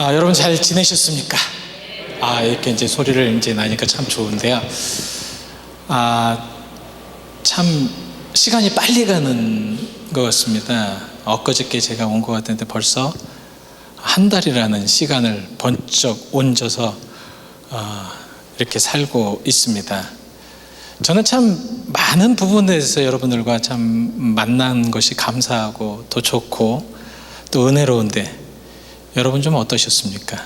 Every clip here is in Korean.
여러분 잘 지내셨습니까? 이렇게 이제 소리를 이제 나니까 참 좋은데요. 참 시간이 빨리 가는 것 같습니다. 엊그저께 제가 온 것 같은데 벌써 한 달이라는 시간을 번쩍 얹어서 이렇게 살고 있습니다. 저는 참 많은 부분에서 여러분들과 참 만난 것이 감사하고 또 좋고 또 은혜로운데 여러분 좀 어떠셨습니까?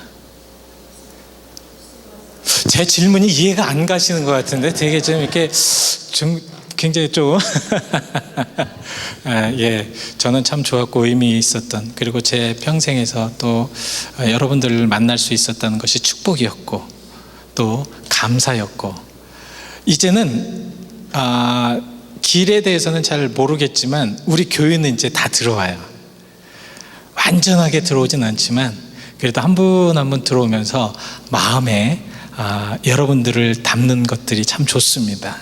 제 질문이 이해가 안 가시는 것 같은데 되게 좀 이렇게 굉장히 좀 저는 참 좋았고 의미 있었던, 그리고 제 평생에서 또 여러분들을 만날 수 있었다는 것이 축복이었고 또 감사였고, 이제는 길에 대해서는 잘 모르겠지만 우리 교회는 이제 다 들어와요. 완전하게 들어오진 않지만 그래도 한 분 한 분 들어오면서 마음에 여러분들을 담는 것들이 참 좋습니다.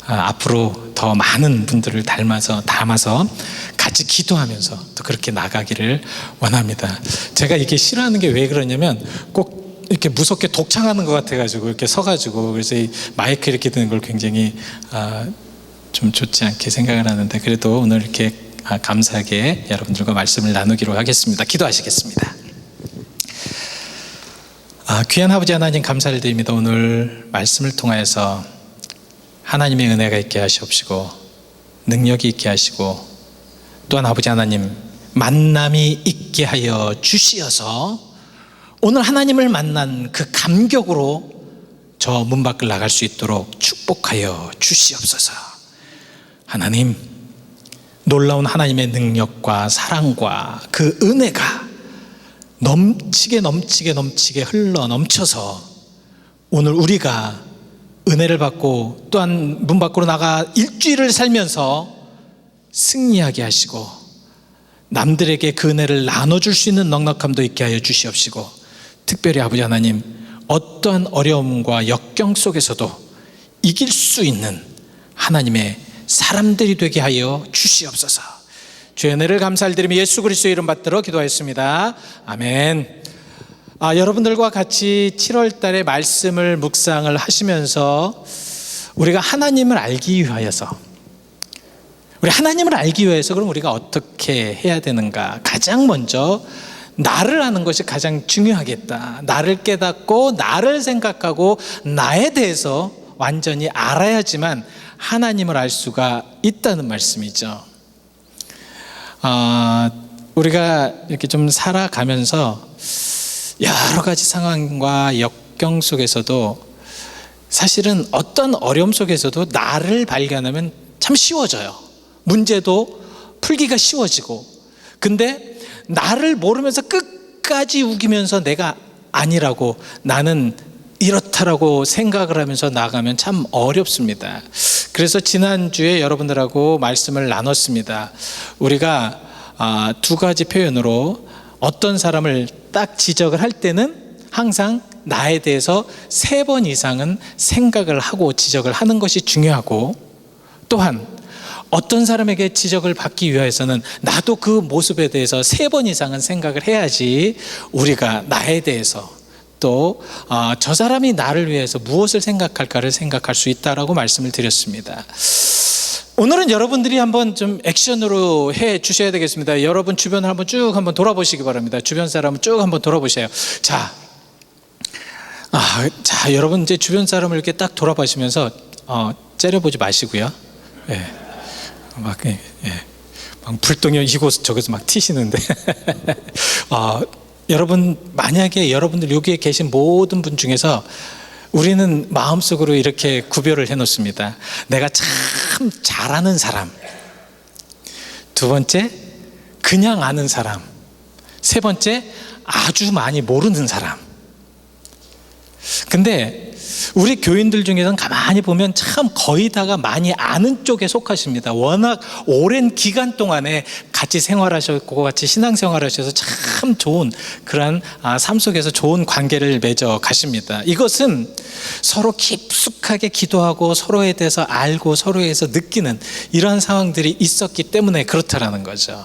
앞으로 더 많은 분들을 담아서 같이 기도하면서 또 그렇게 나가기를 원합니다. 제가 이게 싫어하는 게 왜 그러냐면 꼭 이렇게 무섭게 독창하는 것 같아가지고 이렇게 서가지고, 그래서 이 마이크 이렇게 드는 걸 굉장히 좀 좋지 않게 생각을 하는데, 그래도 오늘 이렇게 감사하게 여러분들과 말씀을 나누기로 하겠습니다. 기도하시겠습니다. 귀한 아버지 하나님, 감사를 드립니다. 오늘 말씀을 통하여서 하나님의 은혜가 있게 하시옵시고 능력이 있게 하시고, 또한 아버지 하나님 만남이 있게 하여 주시어서 오늘 하나님을 만난 그 감격으로 저 문 밖을 나갈 수 있도록 축복하여 주시옵소서. 하나님, 놀라운 하나님의 능력과 사랑과 그 은혜가 넘치게 흘러 넘쳐서 오늘 우리가 은혜를 받고 또한 문 밖으로 나가 일주일을 살면서 승리하게 하시고 남들에게 그 은혜를 나눠줄 수 있는 넉넉함도 있게 하여 주시옵시고, 특별히 아버지 하나님 어떠한 어려움과 역경 속에서도 이길 수 있는 하나님의 사람들이 되게 하여 주시옵소서. 주의 은혜를 감사드리며 예수 그리스도의 이름 받들어 기도하였습니다. 아멘. 여러분들과 같이 7월 달에 말씀을 묵상을 하시면서 우리가 하나님을 알기 위하여서, 그럼 우리가 어떻게 해야 되는가? 가장 먼저 나를 아는 것이 가장 중요하겠다. 나를 깨닫고 나를 생각하고 나에 대해서 완전히 알아야지만 하나님을 알 수가 있다는 말씀이죠. 우리가 이렇게 좀 살아가면서 여러 가지 상황과 역경 속에서도 사실은 어떤 어려움 속에서도 나를 발견하면 참 쉬워져요. 문제도 풀기가 쉬워지고, 근데 나를 모르면서 끝까지 우기면서 내가 아니라고, 나는 이렇다라고 생각을 하면서 나가면 참 어렵습니다. 그래서 지난주에 여러분들하고 말씀을 나눴습니다. 우리가 두 가지 표현으로 어떤 사람을 딱 지적을 할 때는 항상 나에 대해서 3번 이상은 생각을 하고 지적을 하는 것이 중요하고, 또한 어떤 사람에게 지적을 받기 위해서는 나도 그 모습에 대해서 3번 이상은 생각을 해야지 우리가 나에 대해서 또 저 사람이 나를 위해서 무엇을 생각할까를 생각할 수 있다라고 말씀을 드렸습니다. 오늘은 여러분들이 한번 좀 액션으로 해 주셔야 되겠습니다. 여러분 주변을 한번 쭉 한번 돌아보시기 바랍니다. 주변 사람을 쭉 한번 돌아보세요. 자, 여러분 이제 주변 사람을 이렇게 딱 돌아보시면서 째려보지 마시고요. 막 불똥이 이곳 저곳 막 튀시는데 여러분, 만약에 여러분들 여기에 계신 모든 분 중에서 우리는 마음속으로 이렇게 구별을 해놓습니다. 내가 참 잘하는 사람, 두 번째 그냥 아는 사람, 세 번째 아주 많이 모르는 사람. 근데 우리 교인들 중에서는 가만히 보면 참 거의 다가 많이 아는 쪽에 속하십니다. 워낙 오랜 기간 동안에 같이 생활하셨고 같이 신앙생활하셔서 참 좋은 그런 삶 속에서 좋은 관계를 맺어 가십니다. 이것은 서로 깊숙하게 기도하고 서로에 대해서 알고 서로에서 느끼는 이러한 상황들이 있었기 때문에 그렇다라는 거죠.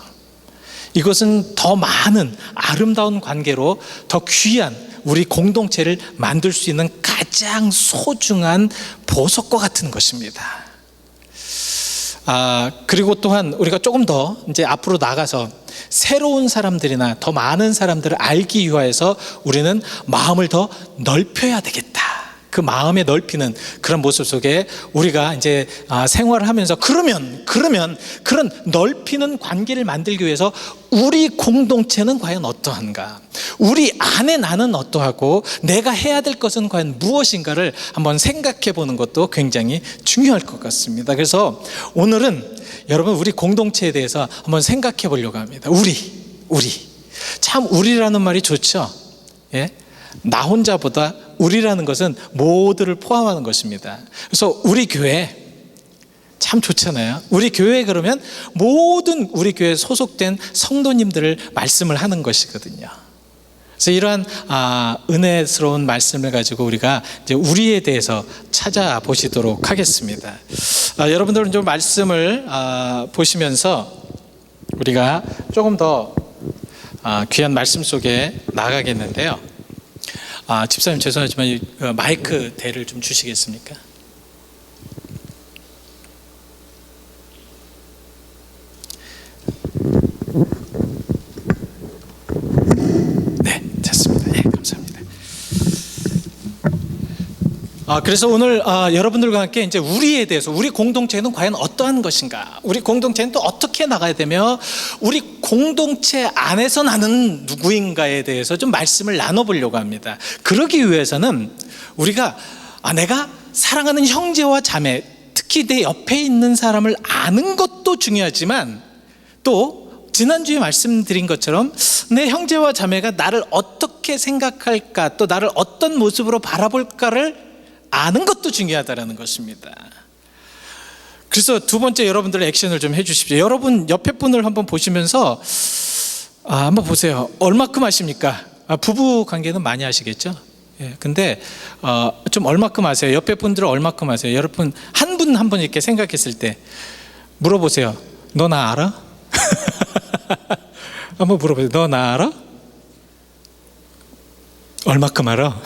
이것은 더 많은 아름다운 관계로 더 귀한 우리 공동체를 만들 수 있는 가장 소중한 보석과 같은 것입니다. 그리고 또한 우리가 조금 더 이제 앞으로 나가서 새로운 사람들이나 더 많은 사람들을 알기 위하여서 우리는 마음을 더 넓혀야 되겠다. 그 마음의 넓히는 그런 모습 속에 우리가 이제 생활을 하면서 그러면 그런 넓히는 관계를 만들기 위해서 우리 공동체는 과연 어떠한가? 우리 안에 나는 어떠하고 내가 해야 될 것은 과연 무엇인가를 한번 생각해 보는 것도 굉장히 중요할 것 같습니다. 그래서 오늘은 여러분 우리 공동체에 대해서 한번 생각해 보려고 합니다. 우리 참 우리라는 말이 좋죠. 예? 나 혼자보다 우리라는 것은 모두를 포함하는 것입니다. 그래서 우리 교회 참 좋잖아요. 우리 교회 그러면 모든 우리 교회에 소속된 성도님들을 말씀을 하는 것이거든요. 그래서 이러한 은혜스러운 말씀을 가지고 우리가 이제 우리에 대해서 찾아보시도록 하겠습니다. 여러분들은 좀 말씀을 보시면서 우리가 조금 더 귀한 말씀 속에 나가겠는데요. 집사님 죄송하지만 마이크 대를 좀 주시겠습니까? 네, 됐습니다. 네, 감사합니다. 그래서 오늘 여러분들과 함께 이제 우리에 대해서 우리 공동체는 과연 어떠한 것인가? 우리 공동체는 또 어떻게 나가야 되며 우리 공동체 안에서 나는 누구인가에 대해서 좀 말씀을 나눠보려고 합니다. 그러기 위해서는 우리가 내가 사랑하는 형제와 자매, 특히 내 옆에 있는 사람을 아는 것도 중요하지만 또 지난주에 말씀드린 것처럼 내 형제와 자매가 나를 어떻게 생각할까, 또 나를 어떤 모습으로 바라볼까를 아는 것도 중요하다는 것입니다. 그래서 두 번째 여러분들의 액션을 좀 해주십시오. 여러분 옆에 분을 한번 보시면서 한번 보세요. 얼마큼 아십니까? 부부 관계는 많이 아시겠죠? 예, 근데 좀 얼마큼 아세요? 옆에 분들은 얼마큼 아세요? 여러분 한 분 한 분 이렇게 생각했을 때 물어보세요. 너 나 알아? 한번 물어보세요. 너 나 알아? 얼마큼 알아?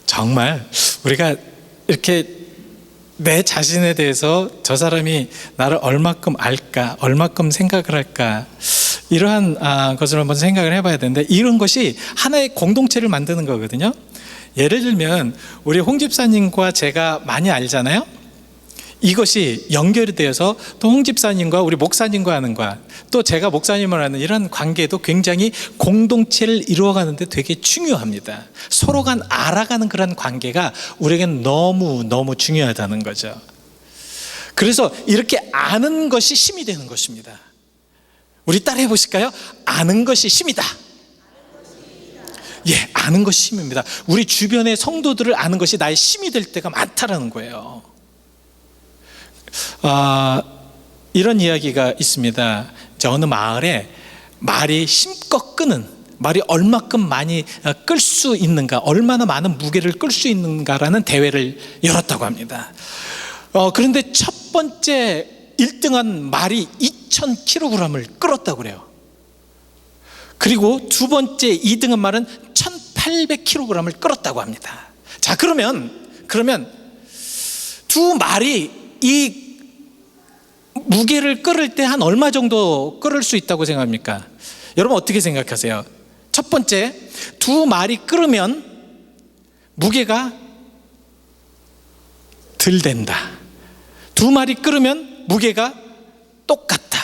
정말 우리가 이렇게 내 자신에 대해서 저 사람이 나를 얼마큼 알까, 얼마큼 생각을 할까, 이러한 것을 한번 생각을 해봐야 되는데 이런 것이 하나의 공동체를 만드는 거거든요. 예를 들면 우리 홍 집사님과 제가 많이 알잖아요. 이것이 연결이 되어서 또 홍 집사님과 우리 목사님과 하는 것, 또 제가 목사님을 하는 이런 관계도 굉장히 공동체를 이루어가는 데 되게 중요합니다. 서로가 알아가는 그런 관계가 우리에겐 너무 중요하다는 거죠. 그래서 이렇게 아는 것이 힘이 되는 것입니다. 우리 따라해 보실까요? 아는 것이 힘이다. 예, 아는 것이 힘입니다. 우리 주변의 성도들을 아는 것이 나의 힘이 될 때가 많다라는 거예요. 이런 이야기가 있습니다. 어느 마을에 말이 힘껏 끄는, 말이 얼마큼 많이 끌 수 있는가, 얼마나 많은 무게를 끌 수 있는가라는 대회를 열었다고 합니다. 그런데 첫 번째 1등한 말이 2,000kg을 끌었다고 그래요. 그리고 두 번째 2등한 말은 1,800kg을 끌었다고 합니다. 자, 그러면 두 말이 이 무게를 끌을 때 한 얼마 정도 끌을 수 있다고 생각합니까? 여러분 어떻게 생각하세요? 첫 번째, 두 말이 끌으면 무게가 덜 된다. 두 말이 끌으면 무게가 똑같다.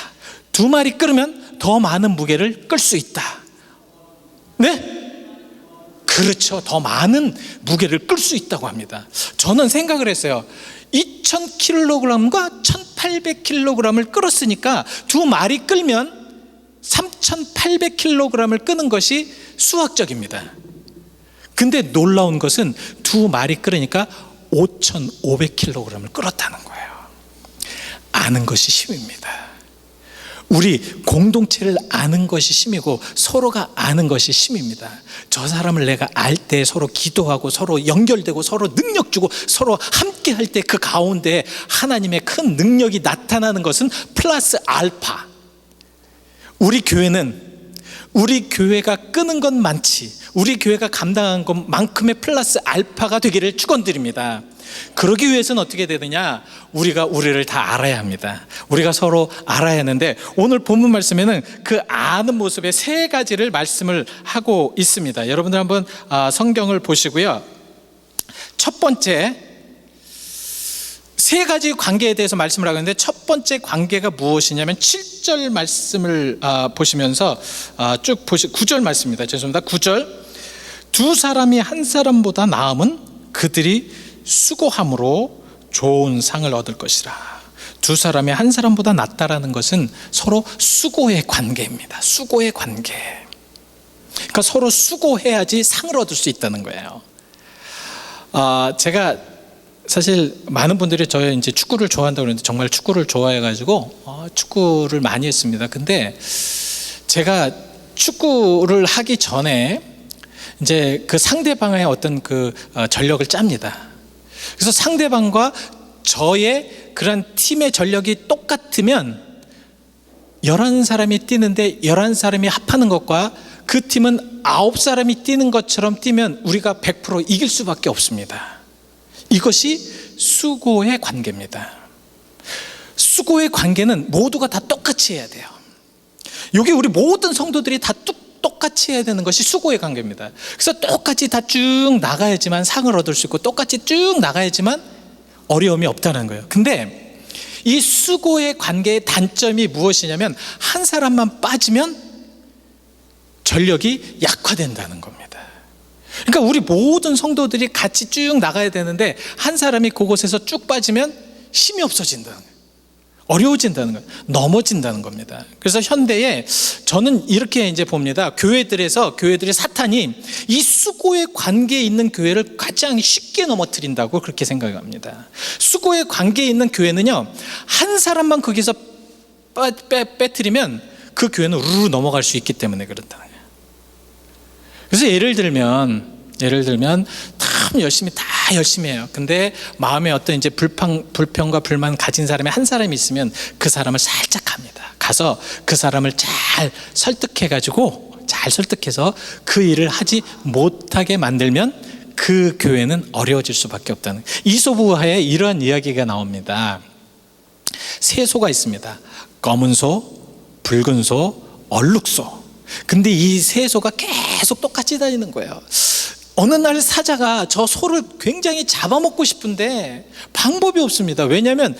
두 말이 끌으면 더 많은 무게를 끌 수 있다. 네? 그렇죠. 더 많은 무게를 끌 수 있다고 합니다. 저는 생각을 했어요. 2,000kg과 1,800kg을 끌었으니까 두 말이 끌면 3,800kg을 끄는 것이 수학적입니다. 근데 놀라운 것은 두 말이 끌으니까 5,500kg을 끌었다는 거예요. 아는 것이 힘입니다. 우리 공동체를 아는 것이 힘이고 서로가 아는 것이 힘입니다. 저 사람을 내가 알 때 서로 기도하고 서로 연결되고 서로 능력 주고 서로 함께 할 때 그 가운데 하나님의 큰 능력이 나타나는 것은 플러스 알파. 우리 교회가 끄는 건 많지, 우리 교회가 감당한 것만큼의 플러스 알파가 되기를 축원드립니다. 그러기 위해서는 어떻게 되느냐? 우리가 우리를 다 알아야 합니다. 우리가 서로 알아야 하는데, 오늘 본문 말씀에는 그 아는 모습의 세 가지를 말씀을 하고 있습니다. 여러분들 한번 성경을 보시고요. 첫 번째, 세 가지 관계에 대해서 말씀을 하고 있는데, 첫 번째 관계가 무엇이냐면 7절 말씀을 보시면서 쭉 9절 말씀입니다. 죄송합니다. 9절. 두 사람이 한 사람보다 나음은 그들이 수고함으로 좋은 상을 얻을 것이라. 두 사람이 한 사람보다 낫다라는 것은 서로 수고의 관계입니다. 수고의 관계. 그러니까 서로 수고해야지 상을 얻을 수 있다는 거예요. 제가 사실 많은 분들이 저의 이제 축구를 좋아한다고 그러는데, 정말 축구를 좋아해가지고 축구를 많이 했습니다. 근데 제가 축구를 하기 전에 이제 그 상대방의 어떤 그 전력을 짭니다. 그래서 상대방과 저의 그런 팀의 전력이 똑같으면 11사람이 뛰는데 11사람이 합하는 것과 그 팀은 9사람이 뛰는 것처럼 뛰면 우리가 100% 이길 수밖에 없습니다. 이것이 수고의 관계입니다. 수고의 관계는 모두가 다 똑같이 해야 돼요. 여기 우리 모든 성도들이 다 똑같이 해야 되는 것이 수고의 관계입니다. 그래서 똑같이 다 쭉 나가야지만 상을 얻을 수 있고, 똑같이 쭉 나가야지만 어려움이 없다는 거예요. 근데 이 수고의 관계의 단점이 무엇이냐면, 한 사람만 빠지면 전력이 약화된다는 겁니다. 그러니까 우리 모든 성도들이 같이 쭉 나가야 되는데, 한 사람이 그곳에서 쭉 빠지면 힘이 없어진다는 거예요. 어려워진다는 거예요. 넘어진다는 겁니다. 그래서 현대에 저는 이렇게 이제 봅니다. 교회들의 사탄이 이 수고의 관계에 있는 교회를 가장 쉽게 넘어뜨린다고 그렇게 생각합니다. 수고의 관계에 있는 교회는요, 한 사람만 거기서 빼뜨리면 그 교회는 우르르 넘어갈 수 있기 때문에 그렇다는 거예요. 그래서 예를 들면 참 열심히 해요. 근데 마음에 어떤 이제 불평과 불만 가진 사람이 한 사람이 있으면 그 사람을 살짝 갑니다. 가서 그 사람을 잘 설득해서 그 일을 하지 못하게 만들면 그 교회는 어려워질 수밖에 없다는, 이소부하에 이러한 이야기가 나옵니다. 세 소가 있습니다. 검은 소, 붉은 소, 얼룩소. 근데 이 세 소가 계속 똑같이 다니는 거예요. 어느 날 사자가 저 소를 굉장히 잡아먹고 싶은데 방법이 없습니다. 왜냐하면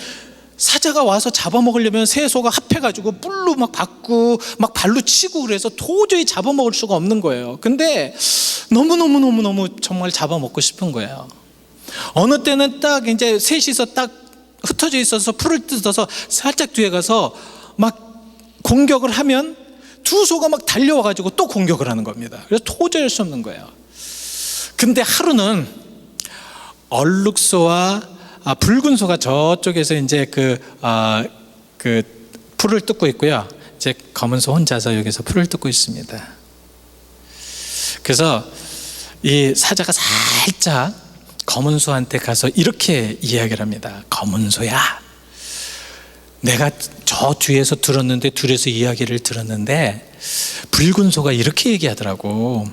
사자가 와서 잡아먹으려면 세 소가 합해가지고 뿔로 막 받고 막 발로 치고 그래서 도저히 잡아먹을 수가 없는 거예요. 근데 너무 정말 잡아먹고 싶은 거예요. 어느 때는 딱 이제 셋이서 딱 흩어져 있어서 풀을 뜯어서 살짝 뒤에 가서 막 공격을 하면 두 소가 막 달려와가지고 또 공격을 하는 겁니다. 그래서 도저히 할 수 없는 거예요. 근데 하루는 얼룩소와 붉은 소가 저쪽에서 이제 그 풀을 뜯고 있고요. 이제 검은 소 혼자서 여기서 풀을 뜯고 있습니다. 그래서 이 사자가 살짝 검은 소한테 가서 이렇게 이야기를 합니다. 검은 소야, 내가 저 뒤에서 들었는데, 둘이서 이야기를 들었는데 붉은 소가 이렇게 얘기하더라고.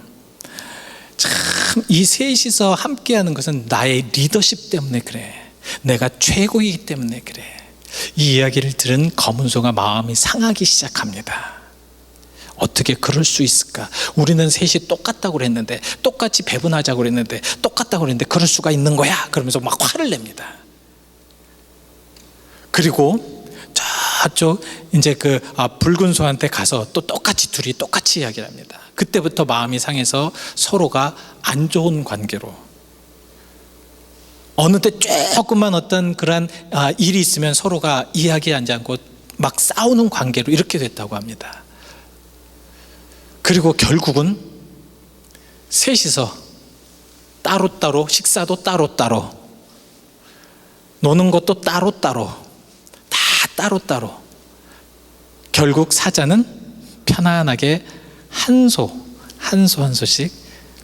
참 이 셋이서 함께하는 것은 나의 리더십 때문에 그래. 내가 최고이기 때문에 그래. 이 이야기를 들은 검은 소가 마음이 상하기 시작합니다. 어떻게 그럴 수 있을까? 우리는 셋이 똑같다고 그랬는데, 똑같이 배분하자고 그랬는데, 똑같다고 그랬는데 그럴 수가 있는 거야? 그러면서 막 화를 냅니다. 그리고 저쪽 이제 그 붉은 소한테 가서 또 둘이 똑같이 이야기를 합니다. 그때부터 마음이 상해서 서로가 안 좋은 관계로, 어느 때 조금만 어떤 그런 일이 있으면 서로가 이야기하지 않고 막 싸우는 관계로 이렇게 됐다고 합니다. 그리고 결국은 셋이서 따로따로, 식사도 따로따로, 노는 것도 따로따로, 다 따로따로, 결국 사자는 편안하게 한 소씩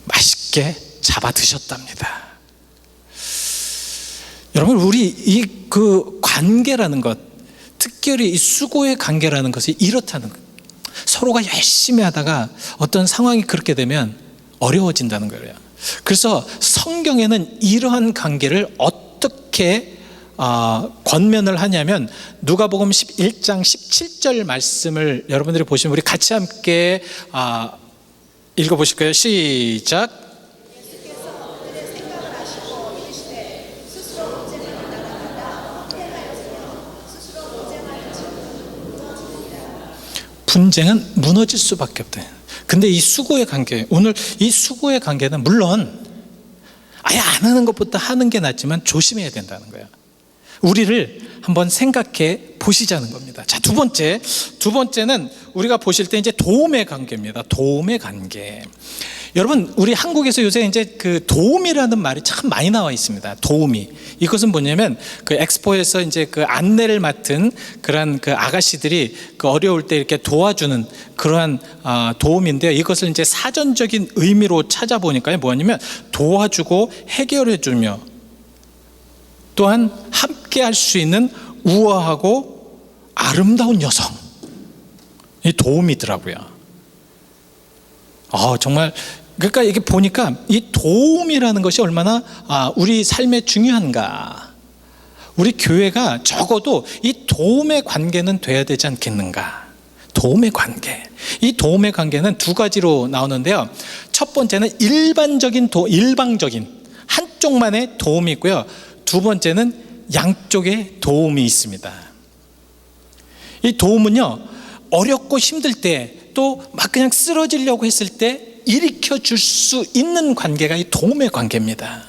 맛있게 잡아 드셨답니다. 여러분, 우리 이 그 관계라는 것, 특별히 이 수고의 관계라는 것이 이렇다는 거예요. 서로가 열심히 하다가 어떤 상황이 그렇게 되면 어려워진다는 거예요. 그래서 성경에는 이러한 관계를 어떻게 권면을 하냐면, 누가복음 11장 17절 말씀을 여러분들이 보시면 우리 같이 함께 읽어보실까요? 시작. 분쟁은 무너질 수밖에 없다. 근데 이 수고의 관계, 오늘 이 수고의 관계는 물론 아예 안 하는 것보다 하는 게 낫지만 조심해야 된다는 거예요. 우리를 한번 생각해 보시자는 겁니다. 자, 두 번째는 우리가 보실 때 이제 도움의 관계입니다. 도움의 관계. 여러분, 우리 한국에서 요새 이제 그 도움이라는 말이 참 많이 나와 있습니다. 도움이. 이것은 뭐냐면 그 엑스포에서 이제 그 안내를 맡은 그런 그 아가씨들이 그 어려울 때 이렇게 도와주는 그러한 도움인데요. 이것을 이제 사전적인 의미로 찾아보니까요, 뭐냐면 도와주고 해결해주며 또한 함께 할 수 있는 우아하고 아름다운 여성, 이 도움이더라고요. 정말, 그러니까 이게 보니까 이 도움이라는 것이 얼마나 우리 삶에 중요한가. 우리 교회가 적어도 이 도움의 관계는 돼야 되지 않겠는가. 도움의 관계. 이 도움의 관계는 두 가지로 나오는데요. 첫 번째는 일방적인 한쪽만의 도움이 있고요. 두 번째는 양쪽의 도움이 있습니다. 이 도움은요, 어렵고 힘들 때, 또 막 그냥 쓰러지려고 했을 때 일으켜 줄 수 있는 관계가 이 도움의 관계입니다.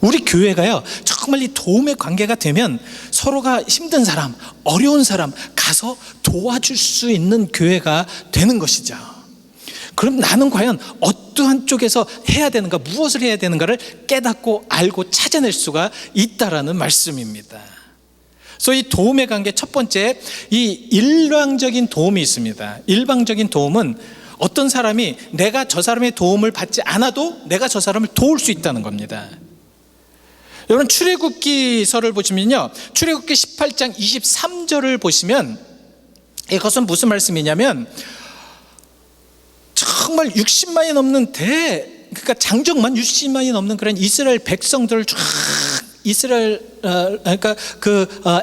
우리 교회가요, 정말 이 도움의 관계가 되면 서로가 힘든 사람, 어려운 사람 가서 도와줄 수 있는 교회가 되는 것이죠. 그럼 나는 과연 어떠한 쪽에서 해야 되는가, 무엇을 해야 되는가를 깨닫고 알고 찾아낼 수가 있다라는 말씀입니다. 그래서 이 도움의 관계, 첫 번째, 이 일방적인 도움이 있습니다. 일방적인 도움은 어떤 사람이 내가 저 사람의 도움을 받지 않아도 내가 저 사람을 도울 수 있다는 겁니다. 여러분, 출애굽기서를 보시면요, 출애굽기 18장 23절을 보시면 이것은 무슨 말씀이냐면, 정말 60만이 넘는 그러니까 장정만 60만이 넘는 그런 이스라엘 백성들을 쫙 그러니까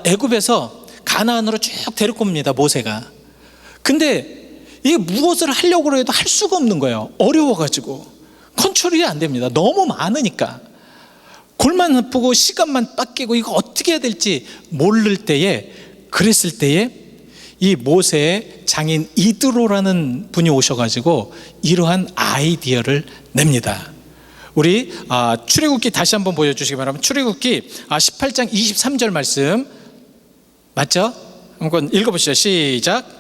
애굽에서 가나안으로 쭉 데리고 옵니다, 모세가. 근데 이게 무엇을 하려고 해도 할 수가 없는 거예요. 어려워가지고 컨트롤이 안 됩니다. 너무 많으니까. 골만 아프고 시간만 빡기고 이거 어떻게 해야 될지 그랬을 때에 이 모세의 장인 이드로라는 분이 오셔가지고 이러한 아이디어를 냅니다. 우리 출애굽기 다시 한번 보여주시기 바랍니다. 출애굽기 18장 23절 말씀 맞죠? 한번 읽어보시죠. 시작.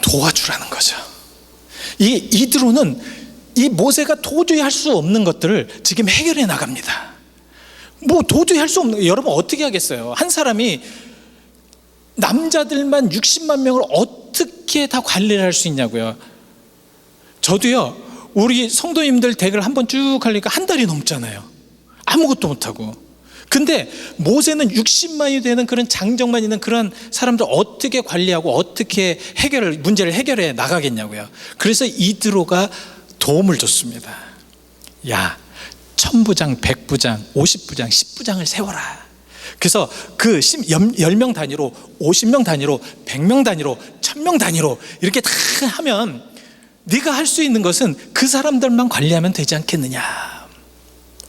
도와주라는 거죠. 이 이드로는 이 모세가 도저히 할 수 없는 것들을 지금 해결해 나갑니다. 도저히 할 수 없는, 여러분 어떻게 하겠어요? 한 사람이 남자들만 60만 명을 어떻게 다 관리를 할 수 있냐고요. 저도요, 우리 성도님들 댁을 한번 쭉 하니까 한 달이 넘잖아요. 아무것도 못하고. 근데 모세는 60만이 되는 그런 장정만 있는 그런 사람들 어떻게 관리하고 어떻게 문제를 해결해 나가겠냐고요. 그래서 이드로가 도움을 줬습니다. 야, 1000부장, 100부장, 50부장, 10부장을 세워라. 그래서 그 10명 단위로, 50명 단위로, 100명 단위로, 1000명 단위로 이렇게 다 하면 네가 할 수 있는 것은 그 사람들만 관리하면 되지 않겠느냐.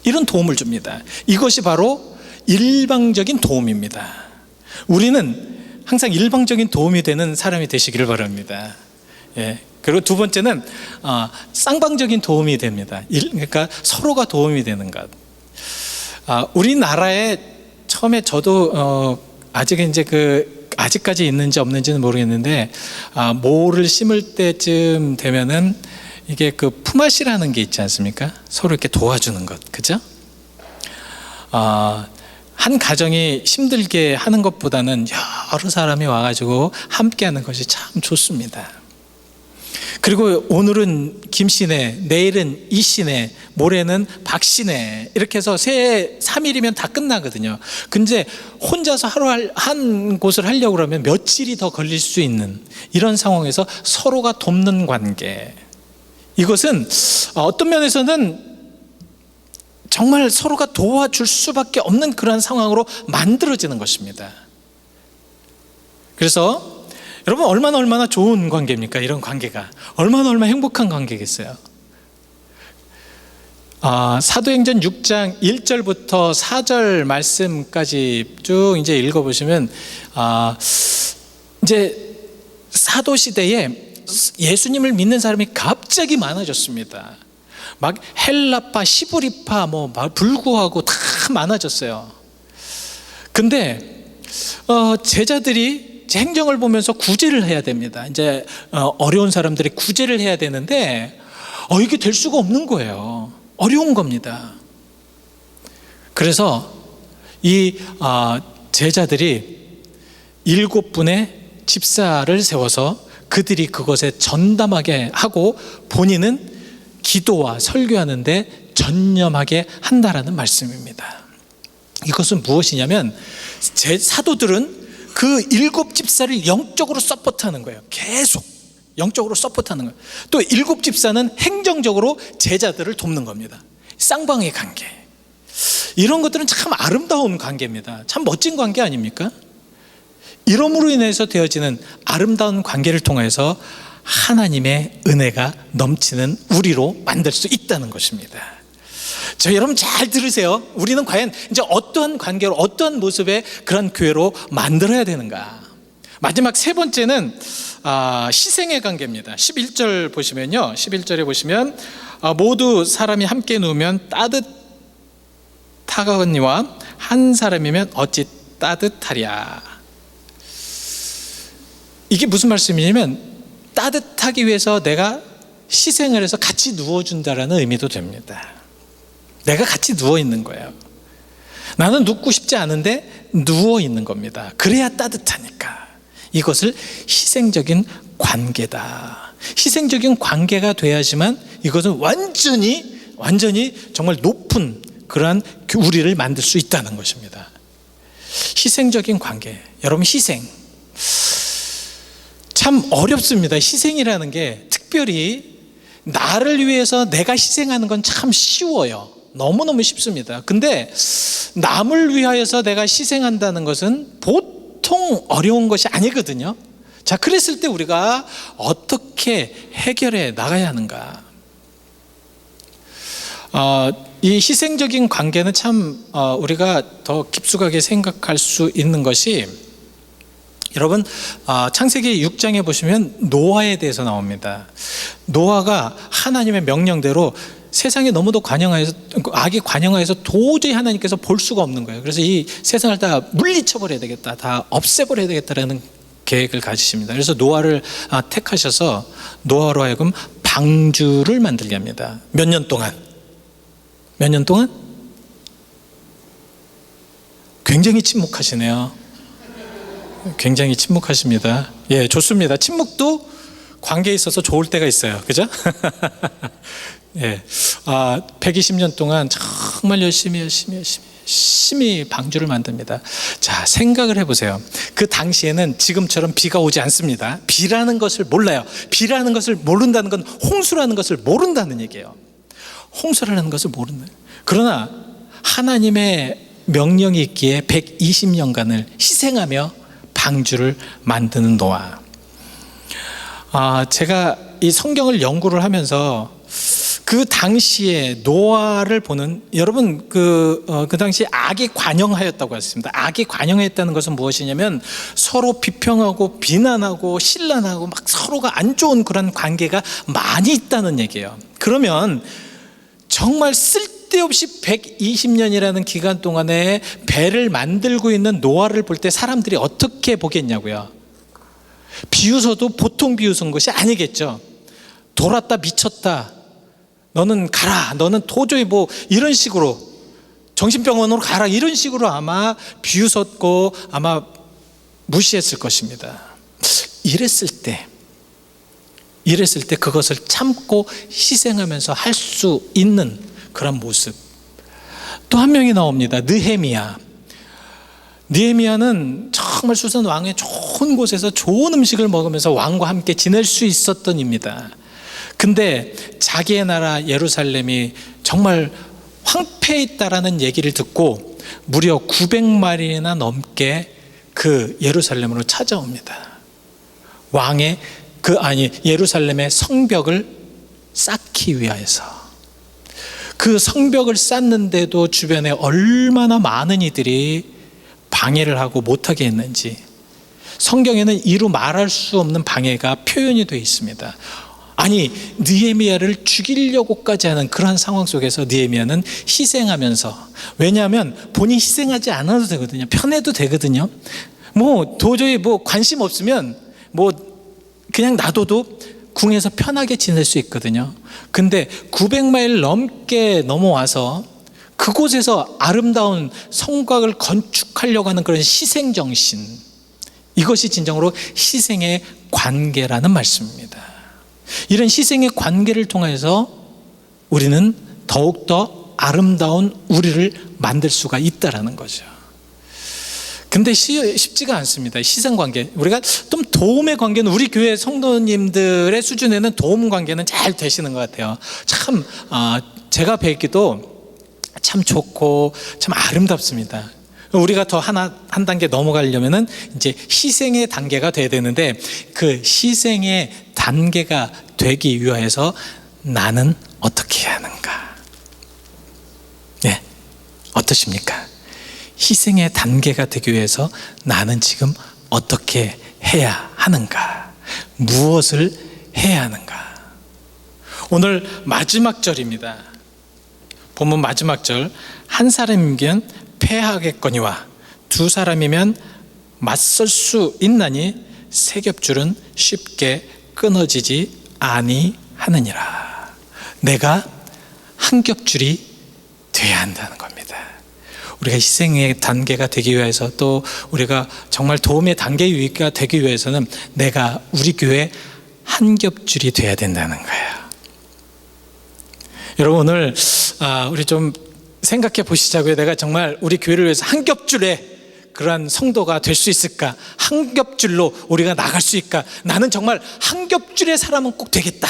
이런 도움을 줍니다. 이것이 바로 일방적인 도움입니다. 우리는 항상 일방적인 도움이 되는 사람이 되시기를 바랍니다. 예. 그리고 두 번째는 쌍방적인 도움이 됩니다. 그러니까 서로가 도움이 되는 것. 우리나라에 처음에 저도 아직 이제 아직까지 있는지 없는지는 모르겠는데 모를 심을 때쯤 되면은 이게 그 품앗이라는 게 있지 않습니까? 서로 이렇게 도와주는 것, 그죠? 한 가정이 힘들게 하는 것보다는 여러 사람이 와가지고 함께하는 것이 참 좋습니다. 그리고 오늘은 김씨네, 내일은 이씨네, 모레는 박씨네, 이렇게 해서 새 3일이면 다 끝나거든요. 근데 혼자서 하루 한 곳을 하려고 그러면 며칠이 더 걸릴 수 있는 이런 상황에서 서로가 돕는 관계, 이것은 어떤 면에서는 정말 서로가 도와줄 수밖에 없는 그런 상황으로 만들어지는 것입니다. 그래서 여러분, 얼마나 좋은 관계입니까? 이런 관계가 얼마나 행복한 관계겠어요. 사도행전 6장 1절부터 4절 말씀까지 쭉 이제 읽어보시면 이제 사도 시대에 예수님을 믿는 사람이 갑자기 많아졌습니다. 막 헬라파, 시브리파, 불구하고 다 많아졌어요. 근데 제자들이 행정을 보면서 구제를 해야 됩니다. 이제 어려운 사람들이 구제를 해야 되는데 이게 될 수가 없는 거예요. 어려운 겁니다. 그래서 이 제자들이 7분의 집사를 세워서 그들이 그것에 전담하게 하고 본인은 기도와 설교하는 데 전념하게 한다라는 말씀입니다. 이것은 무엇이냐면 사도들은 그 7 집사를 영적으로 서포트하는 거예요. 계속 영적으로 서포트하는 거예요. 또 7 집사는 행정적으로 제자들을 돕는 겁니다. 쌍방의 관계, 이런 것들은 참 아름다운 관계입니다. 참 멋진 관계 아닙니까? 이러므로 인해서 되어지는 아름다운 관계를 통해서 하나님의 은혜가 넘치는 우리로 만들 수 있다는 것입니다. 여러분 잘 들으세요. 우리는 과연 이제 어떠한 관계로, 어떠한 모습의 그런 교회로 만들어야 되는가? 마지막 세 번째는 희생의 관계입니다. 11절 보시면요, 11절에 보시면 모두 사람이 함께 누우면 따뜻하거니와 한 사람이면 어찌 따뜻하랴. 이게 무슨 말씀이냐면 따뜻하기 위해서 내가 희생을 해서 같이 누워준다라는 의미도 됩니다. 내가 같이 누워있는 거예요. 나는 눕고 싶지 않은데 누워있는 겁니다. 그래야 따뜻하니까. 이것을 희생적인 관계다. 희생적인 관계가 돼야지만 이것은 완전히 정말 높은 그러한 우리를 만들 수 있다는 것입니다. 희생적인 관계. 여러분, 희생 참 어렵습니다. 희생이라는 게 특별히 나를 위해서 내가 희생하는 건 참 쉬워요. 너무너무 쉽습니다. 근데 남을 위하여서 내가 희생한다는 것은 보통 어려운 것이 아니거든요. 자, 그랬을 때 우리가 어떻게 해결해 나가야 하는가? 이 희생적인 관계는 참 우리가 더 깊숙하게 생각할 수 있는 것이, 여러분 창세기 6장에 보시면 노아에 대해서 나옵니다. 노아가 하나님의 명령대로 세상에 너무도 악이 관영하여서 도저히 하나님께서 볼 수가 없는 거예요. 그래서 이 세상을 다 물리쳐버려야 되겠다, 다 없애버려야 되겠다라는 계획을 가지십니다. 그래서 노아를 택하셔서 노아로 하여금 방주를 만들게 합니다. 몇 년 동안? 굉장히 침묵하시네요. 굉장히 침묵하십니다. 예, 좋습니다. 침묵도 관계에 있어서 좋을 때가 있어요. 그죠? 예, 120년 동안 정말 열심히 방주를 만듭니다. 자, 생각을 해보세요. 그 당시에는 지금처럼 비가 오지 않습니다. 비라는 것을 몰라요. 비라는 것을 모른다는 건 홍수라는 것을 모른다는 얘기예요. 홍수라는 것을 모른다. 그러나 하나님의 명령이 있기에 120년간을 희생하며 방주를 만드는 노아. 제가 이 성경을 연구를 하면서 그 당시에 노아를 보는, 여러분 그 당시에 악이 관영하였다고 했습니다. 악이 관영했다는 것은 무엇이냐면 서로 비평하고 비난하고 신란하고 막 서로가 안 좋은 그런 관계가 많이 있다는 얘기예요. 그러면 정말 쓸데없는 쓸데없이 120년이라는 기간 동안에 배를 만들고 있는 노아를 볼 때 사람들이 어떻게 보겠냐고요. 비웃어도 보통 비웃은 것이 아니겠죠. 돌았다, 미쳤다, 너는 가라, 너는 도저히 뭐 이런 식으로 정신병원으로 가라, 이런 식으로 아마 비웃었고 아마 무시했을 것입니다. 이랬을 때 그것을 참고 희생하면서 할 수 있는 그런 모습. 또 한 명이 나옵니다. 느헤미야는 정말 수산 왕의 좋은 곳에서 좋은 음식을 먹으면서 왕과 함께 지낼 수 있었던 입니다. 근데 자기의 나라 예루살렘이 정말 황폐했다라는 얘기를 듣고 무려 900마리나 넘게 그 예루살렘으로 찾아옵니다. 예루살렘의 성벽을 쌓기 위하여서. 그 성벽을 쌓는데도 주변에 얼마나 많은 이들이 방해를 하고 못하게 했는지 성경에는 이루 말할 수 없는 방해가 표현이 되어 있습니다. 아니, 느헤미야를 죽이려고까지 하는 그런 상황 속에서 느헤미야는 희생하면서, 왜냐하면 본인이 희생하지 않아도 되거든요. 편해도 되거든요. 뭐 도저히 뭐 관심 없으면 뭐 그냥 놔둬도 궁에서 편하게 지낼 수 있거든요. 근데 900마일 넘게 넘어와서 그곳에서 아름다운 성곽을 건축하려고 하는 그런 희생정신, 이것이 진정으로 희생의 관계라는 말씀입니다. 이런 희생의 관계를 통해서 우리는 더욱더 아름다운 우리를 만들 수가 있다는 거죠. 근데 쉽지가 않습니다. 희생관계. 우리가 좀 도움의 관계는, 우리 교회 성도님들의 수준에는 도움 관계는 잘 되시는 것 같아요. 참 제가 뵙기도 참 좋고 참 아름답습니다. 우리가 더 한 단계 넘어가려면은 이제 희생의 단계가 돼야 되는데, 그 희생의 단계가 되기 위해서 나는 어떻게 해야 하는가? 네, 어떠십니까? 희생의 단계가 되기 위해서 나는 지금 어떻게 해야 하는가? 무엇을 해야 하는가? 오늘 마지막 절입니다. 본문 마지막 절, 한 사람이면 패하겠거니와 두 사람이면 맞설 수 있나니 세 겹줄은 쉽게 끊어지지 아니하느니라. 내가 한 겹줄이 돼야 한다는 겁니다. 우리가 희생의 단계가 되기 위해서, 또 우리가 정말 도움의 단계가 되기 위해서는 내가 우리 교회 한 겹줄이 돼야 된다는 거예요. 여러분, 오늘 우리 좀 생각해 보시자고요. 내가 정말 우리 교회를 위해서 한 겹줄의 그러한 성도가 될 수 있을까? 한 겹줄로 우리가 나갈 수 있을까? 나는 정말 한 겹줄의 사람은 꼭 되겠다.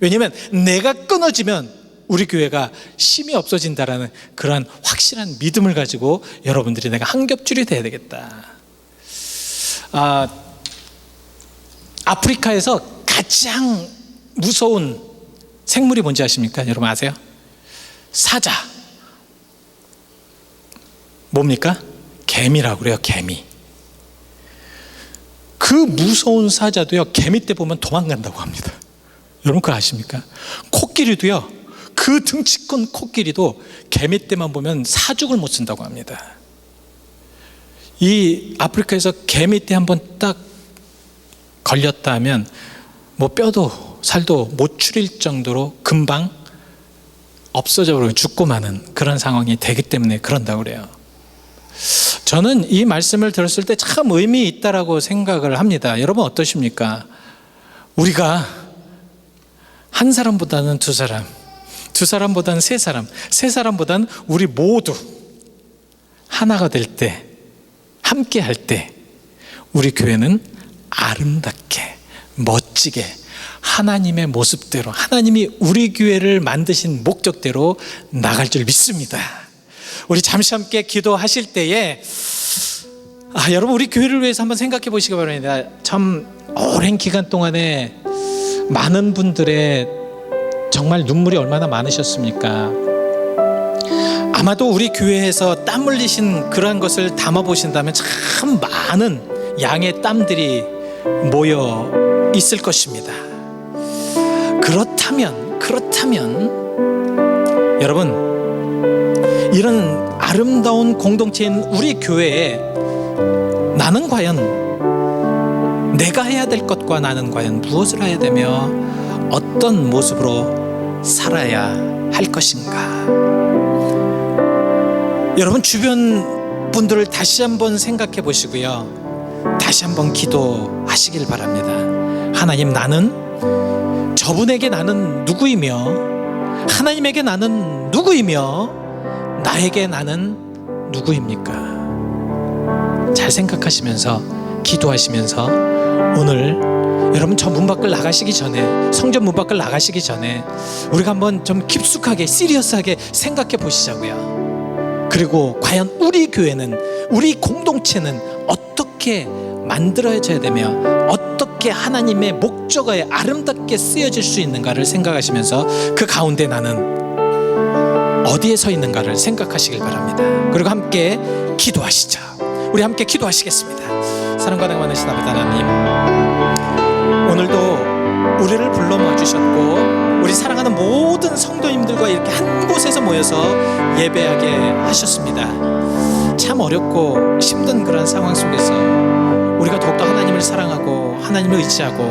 왜냐하면 내가 끊어지면 우리 교회가 힘이 없어진다라는 그러한 확실한 믿음을 가지고 여러분들이 내가 한 겹줄이 돼야 되겠다. 아프리카에서 가장 무서운 생물이 뭔지 아십니까? 여러분 아세요? 사자. 뭡니까? 개미라고 그래요. 개미. 그 무서운 사자도요, 개미 때 보면 도망간다고 합니다. 여러분 그거 아십니까? 코끼리도요, 그 등치 큰 코끼리도 개미 때만 보면 사죽을 못 쓴다고 합니다. 이 아프리카에서 개미 때 한번 딱 걸렸다 하면 뭐 뼈도 살도 못 추릴 정도로 금방 없어져 버리고 죽고 마는 그런 상황이 되기 때문에 그런다고 그래요. 저는 이 말씀을 들었을 때 참 의미 있다라고 생각을 합니다. 여러분 어떠십니까? 우리가 한 사람보다는 두 사람, 두 사람보다는 세 사람, 세 사람보다는 우리 모두 하나가 될 때, 함께 할 때 우리 교회는 아름답게 멋지게 하나님의 모습대로, 하나님이 우리 교회를 만드신 목적대로 나갈 줄 믿습니다. 우리 잠시 함께 기도하실 때에 여러분 우리 교회를 위해서 한번 생각해 보시기 바랍니다. 참 오랜 기간 동안에 많은 분들의 정말 눈물이 얼마나 많으셨습니까? 아마도 우리 교회에서 땀 흘리신 그러한 것을 담아 보신다면 참 많은 양의 땀들이 모여 있을 것입니다. 그렇다면 여러분 이런 아름다운 공동체인 우리 교회에 나는 과연 내가 해야 될 것과 나는 과연 무엇을 해야 되며 어떤 모습으로 살아야 할 것인가. 여러분 주변 분들을 다시 한번 생각해 보시고요, 다시 한번 기도하시길 바랍니다. 하나님, 나는 저분에게 나는 누구이며 하나님에게 나는 누구이며 나에게 나는 누구입니까? 잘 생각하시면서 기도하시면서 오늘 여러분 저 문 밖을 나가시기 전에, 성전 문 밖을 나가시기 전에 우리가 한번 좀 깊숙하게 시리어스하게 생각해 보시자고요. 그리고 과연 우리 교회는, 우리 공동체는 어떻게 만들어져야 되며 어떻게 하나님의 목적어에 아름답게 쓰여질 수 있는가를 생각하시면서 그 가운데 나는 어디에 서 있는가를 생각하시길 바랍니다. 그리고 함께 기도하시죠. 우리 함께 기도하시겠습니다. 사랑과 은혜가 많으신 아버지 하나님, 오늘도 우리를 불러 모아주셨고 우리 사랑하는 모든 성도님들과 이렇게 한 곳에서 모여서 예배하게 하셨습니다. 참 어렵고 힘든 그런 상황 속에서 우리가 더욱더 하나님을 사랑하고 하나님을 의지하고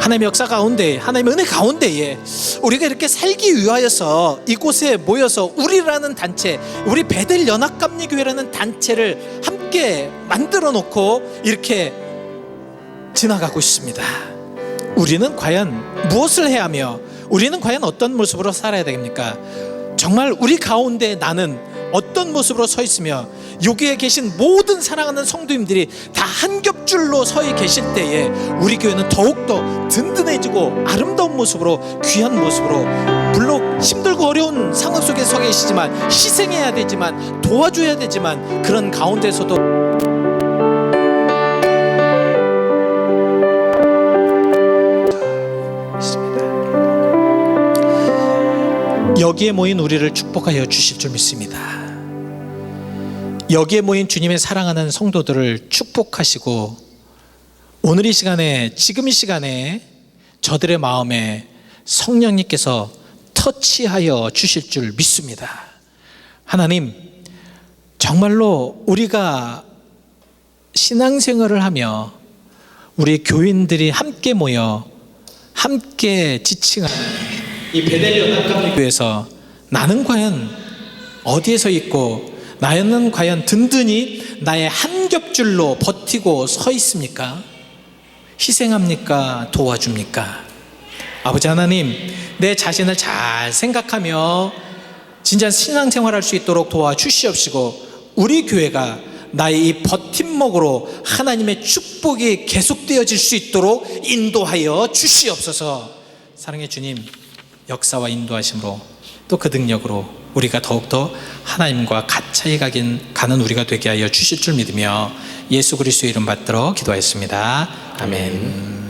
하나님의 역사 가운데, 하나님의 은혜 가운데에 우리가 이렇게 살기 위하여서 이곳에 모여서 우리라는 단체, 우리 베델 연합감리교회라는 단체를 함께 만들어 놓고 이렇게 지나가고 있습니다. 우리는 과연 무엇을 해야 하며 우리는 과연 어떤 모습으로 살아야 됩니까? 정말 우리 가운데 나는 어떤 모습으로 서 있으며 여기에 계신 모든 사랑하는 성도님들이 다 한 겹줄로 서 계실 때에 우리 교회는 더욱더 든든해지고 아름다운 모습으로, 귀한 모습으로, 물론 힘들고 어려운 상황 속에 서 계시지만 희생해야 되지만 도와줘야 되지만 그런 가운데서도 여기에 모인 우리를 축복하여 주실 줄 믿습니다. 여기에 모인 주님의 사랑하는 성도들을 축복하시고 오늘 이 시간에, 지금 이 시간에 저들의 마음에 성령님께서 터치하여 주실 줄 믿습니다. 하나님, 정말로 우리가 신앙생활을 하며 우리 교인들이 함께 모여 함께 지칭하는 이 베델 연합감리교회에서 나는 과연 어디에서 있고 나는 과연 든든히 나의 한 겹줄로 버티고 서 있습니까? 희생합니까? 도와줍니까? 아버지 하나님, 내 자신을 잘 생각하며 진짜 신앙생활할 수 있도록 도와주시옵시고 우리 교회가 나의 이 버팀목으로 하나님의 축복이 계속되어질 수 있도록 인도하여 주시옵소서. 사랑의 주님, 역사와 인도하심으로 또 그 능력으로 우리가 더욱더 하나님과 가차이 가는 우리가 되게 하여 주실 줄 믿으며 예수 그리스도의 이름 받들어 기도하였습니다. 아멘.